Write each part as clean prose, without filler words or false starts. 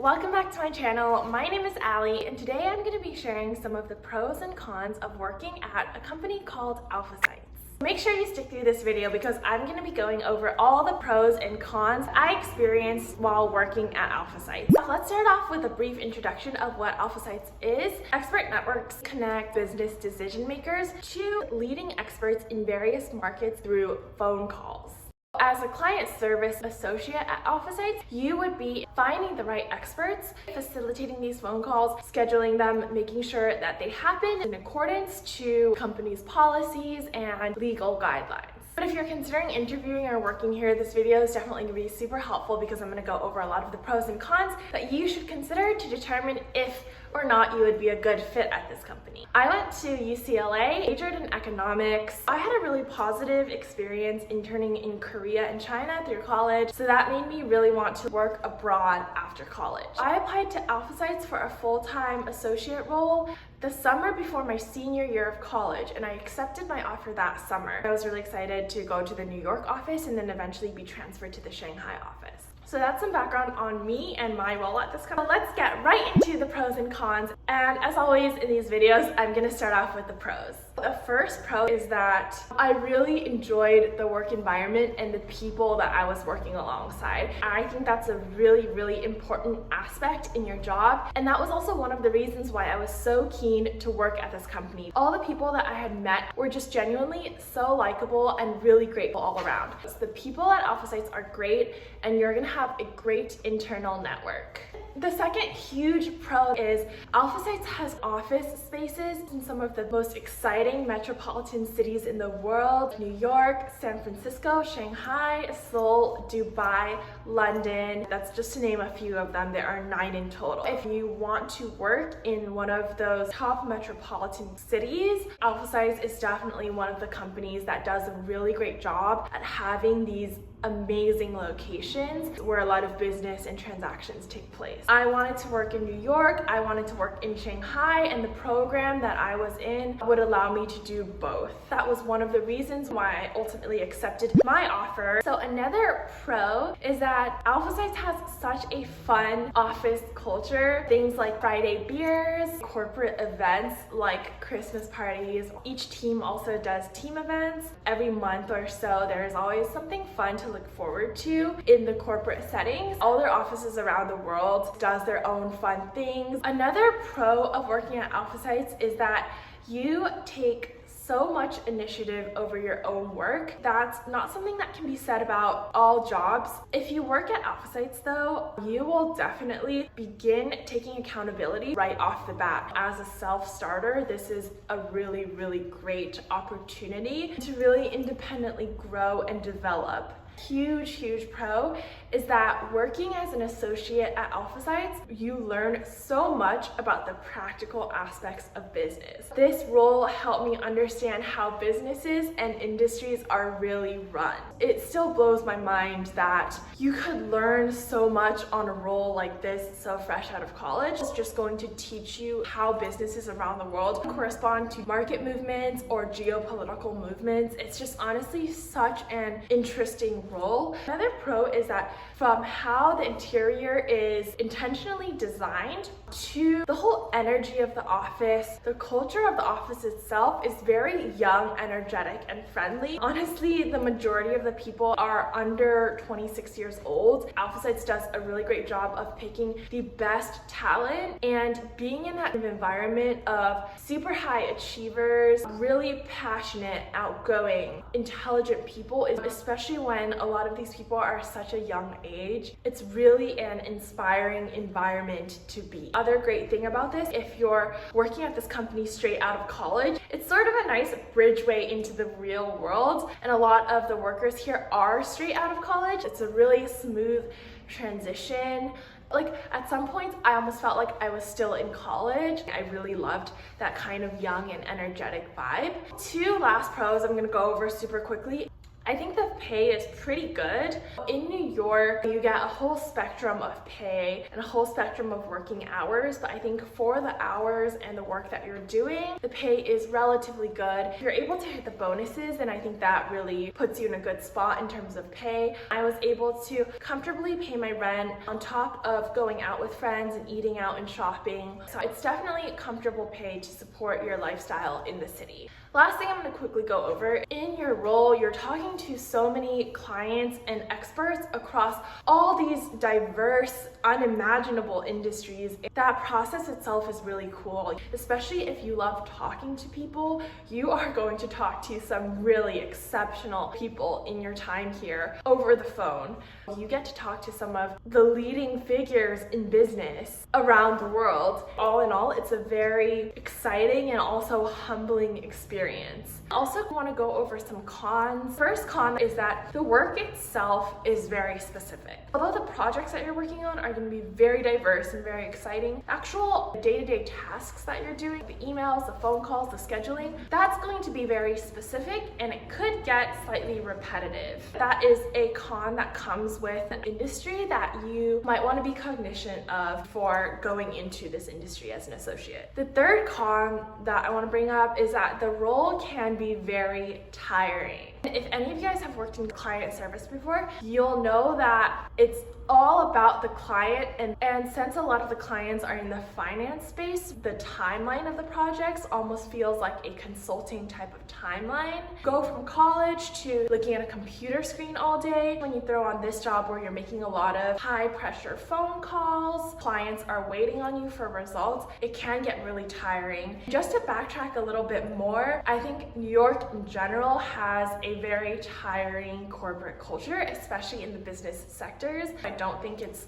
Welcome back to my channel. My name is Allie, and today I'm going to be sharing some of the pros and cons of working at a company called AlphaSights. Make sure you stick through this video because I'm going to be going over all the pros and cons I experienced while working at AlphaSights. So let's start off with a brief introduction of what AlphaSights is. Expert networks connect business decision makers to leading experts in various markets through phone calls. As a client service associate at AlphaSights, you would be finding the right experts, facilitating these phone calls, scheduling them, making sure that they happen in accordance to company's policies and legal guidelines. But if you're considering interviewing or working here, this video is definitely going to be super helpful because I'm going to go over a lot of the pros and cons that you should consider to determine if or not you would be a good fit at this company. I went to UCLA, majored in economics. I had a really positive experience interning in Korea and China through college, so that made me really want to work abroad after college. I applied to AlphaSights for a full-time associate role the summer before my senior year of college, and I accepted my offer that summer. I was really excited to go to the New York office and then eventually be transferred to the Shanghai office. So that's some background on me and my role at this company. Let's get right into the pros and cons. And as always in these videos, I'm gonna start off with the pros. The first pro is that I really enjoyed the work environment and the people that I was working alongside. I think that's a really, really important aspect in your job. And that was also one of the reasons why I was so keen to work at this company. All the people that I had met were just genuinely so likable and really grateful all around. So the people at AlphaSights are great, and you're gonna have a great internal network. The second huge pro is AlphaSights has office spaces in some of the most exciting metropolitan cities in the world: New York, San Francisco, Shanghai, Seoul, Dubai, London. That's just to name a few of them. There are 9 in total. If you want to work in one of those top metropolitan cities, AlphaSights is definitely one of the companies that does a really great job at having these amazing locations where a lot of business and transactions take place. I wanted to work in New York, I wanted to work in Shanghai, and the program that I was in would allow me to do both. That was one of the reasons why I ultimately accepted my offer. So another pro is that AlphaSights has such a fun office culture. Things like Friday beers, corporate events like Christmas parties. Each team also does team events. Every month or so, there's always something fun to look forward to in the corporate settings. All their offices around the world does their own fun things. Another pro of working at AlphaSights is that you take so much initiative over your own work. That's not something that can be said about all jobs. If you work at AlphaSights though, you will definitely begin taking accountability right off the bat. As a self-starter, this is a really, really great opportunity to really independently grow and develop. Huge pro is that working as an associate at AlphaSights, you learn so much about the practical aspects of business. This role helped me understand how businesses and industries are really run. It still blows my mind that you could learn so much on a role like this so fresh out of college. It's just going to teach you how businesses around the world correspond to market movements or geopolitical movements. It's just honestly such an interesting role. Another pro is that from how the interior is intentionally designed to the whole energy of the office, the culture of the office itself is very young, energetic, and friendly. Honestly, the majority of the people are under 26 years old. AlphaSights does a really great job of picking the best talent, and being in that environment of super high achievers, really passionate, outgoing, intelligent people, especially when a lot of these people are such a young age, it's really an inspiring environment to be. Other great thing about this, if you're working at this company straight out of college, it's sort of a nice bridgeway into the real world, and a lot of the workers here are straight out of college. It's a really smooth transition. Like at some points, I almost felt like I was still in college. I really loved that kind of young and energetic vibe. 2 last pros I'm gonna go over super quickly. I think the pay is pretty good. In New York, you get a whole spectrum of pay and a whole spectrum of working hours, but I think for the hours and the work that you're doing, the pay is relatively good. If you're able to hit the bonuses, then I think that really puts you in a good spot in terms of pay. I was able to comfortably pay my rent on top of going out with friends and eating out and shopping. So it's definitely a comfortable pay to support your lifestyle in the city. Last thing I'm going to quickly go over, in your role, you're talking to so many clients and experts across all these diverse, unimaginable industries. That process itself is really cool, especially if you love talking to people. You are going to talk to some really exceptional people in your time here over the phone. You get to talk to some of the leading figures in business around the world. All in all, it's a very exciting and also humbling experience. Also want to go over some cons. First con is that the work itself is very specific. Although the projects that you're working on are going to be very diverse and very exciting, actual day-to-day tasks that you're doing, the emails, the phone calls, the scheduling, that's going to be very specific and it could get slightly repetitive. That is a con that comes with an industry that you might want to be cognizant of for going into this industry as an associate. The third con that I want to bring up is that the role can be very tiring. If any of you guys have worked in client service before, you'll know that it's all about the client, and since a lot of the clients are in the finance space, the timeline of the projects almost feels like a consulting type of timeline. Go from college to looking at a computer screen all day. When you throw on this job where you're making a lot of high pressure phone calls, clients are waiting on you for results, it can get really tiring. Just to backtrack a little bit more, I think New York in general has a very tiring corporate culture, especially in the business sectors. I don't think it's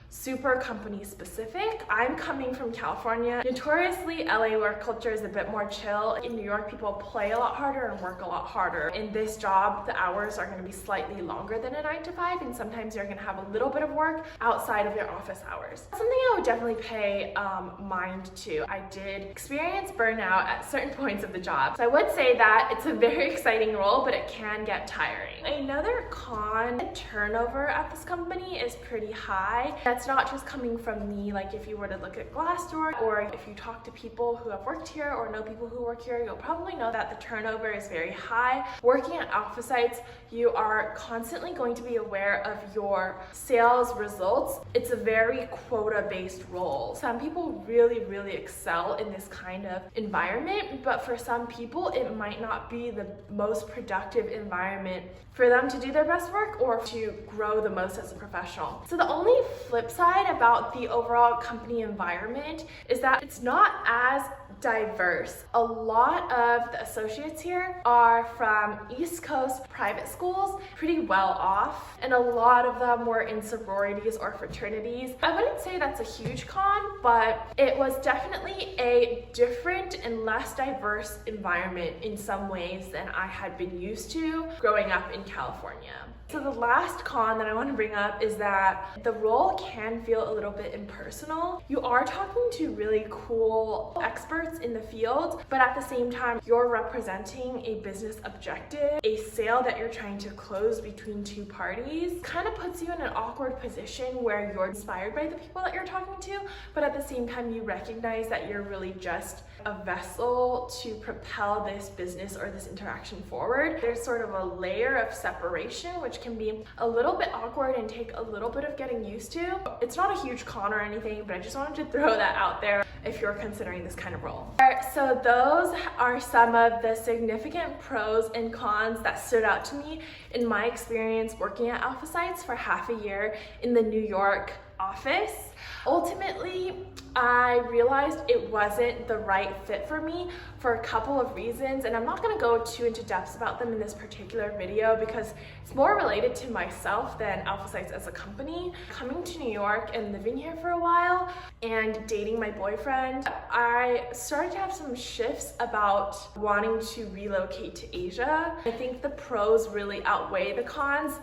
super company specific. I'm coming from California. Notoriously, LA work culture is a bit more chill. In New York, people play a lot harder and work a lot harder. In this job, the hours are going to be slightly longer than a 9 to 5, and sometimes you're going to have a little bit of work outside of your office hours. Something I would definitely pay mind to. I did experience burnout at certain points of the job. So I would say that it's a very exciting role, but it can get tiring. Another con, turnover at this company is pretty high. That's not just coming from me. Like if you were to look at Glassdoor, or if you talk to people who have worked here or know people who work here, you'll probably know that the turnover is very high. Working at AlphaSights, you are constantly going to be aware of your sales results. It's a very quota-based role. Some people really, really excel in this kind of environment, but for some people, it might not be the most productive environment for them to do their best work or to grow the most as a professional. So the only flip side about the overall company environment is that it's not as diverse. A lot of the associates here are from East Coast private schools, pretty well off, and a lot of them were in sororities or fraternities. I wouldn't say that's a huge con, but it was definitely a different and less diverse environment in some ways than I had been used to growing up in California. So the last con that I want to bring up is that the role can feel a little bit impersonal. You are talking to really cool experts in the field, but at the same time, you're representing a business objective, a sale that you're trying to close between two parties. Kind of puts you in an awkward position where you're inspired by the people that you're talking to, but at the same time, you recognize that you're really just a vessel to propel this business or this interaction forward. There's sort of a layer of separation, which can be a little bit awkward and take a little bit of getting used to. It's not a huge con or anything, but I just wanted to throw that out there if you're considering this kind of role. All right, so those are some of the significant pros and cons that stood out to me in my experience working at AlphaSights for half a year in the New York office. Ultimately, I realized it wasn't the right fit for me for a couple of reasons, and I'm not going to go too into depth about them in this particular video because it's more related to myself than AlphaSights as a company. Coming to New York and living here for a while and dating my boyfriend, I started to have some shifts about wanting to relocate to Asia. I think the pros really outweigh the cons,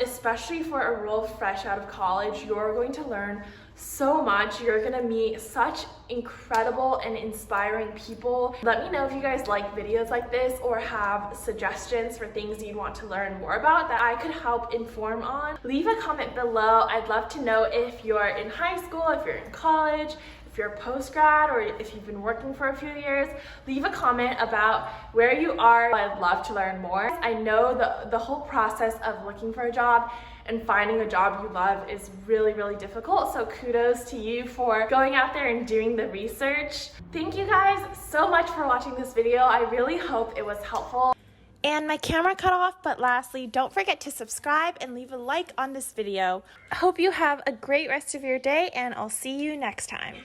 especially for a role fresh out of college. You're going to learn so much. You're gonna meet such incredible and inspiring people. Let me know if you guys like videos like this or have suggestions for things you'd want to learn more about that I could help inform on. Leave a comment below. I'd love to know if you're in high school, if you're in college, if you're post-grad, or if you've been working for a few years. Leave a comment about where you are. I'd love to learn more. I know the whole process of looking for a job and finding a job you love is really, really difficult. So kudos to you for going out there and doing the research. Thank you guys so much for watching this video. I really hope it was helpful. And my camera cut off, but lastly, don't forget to subscribe and leave a like on this video. I hope you have a great rest of your day, and I'll see you next time.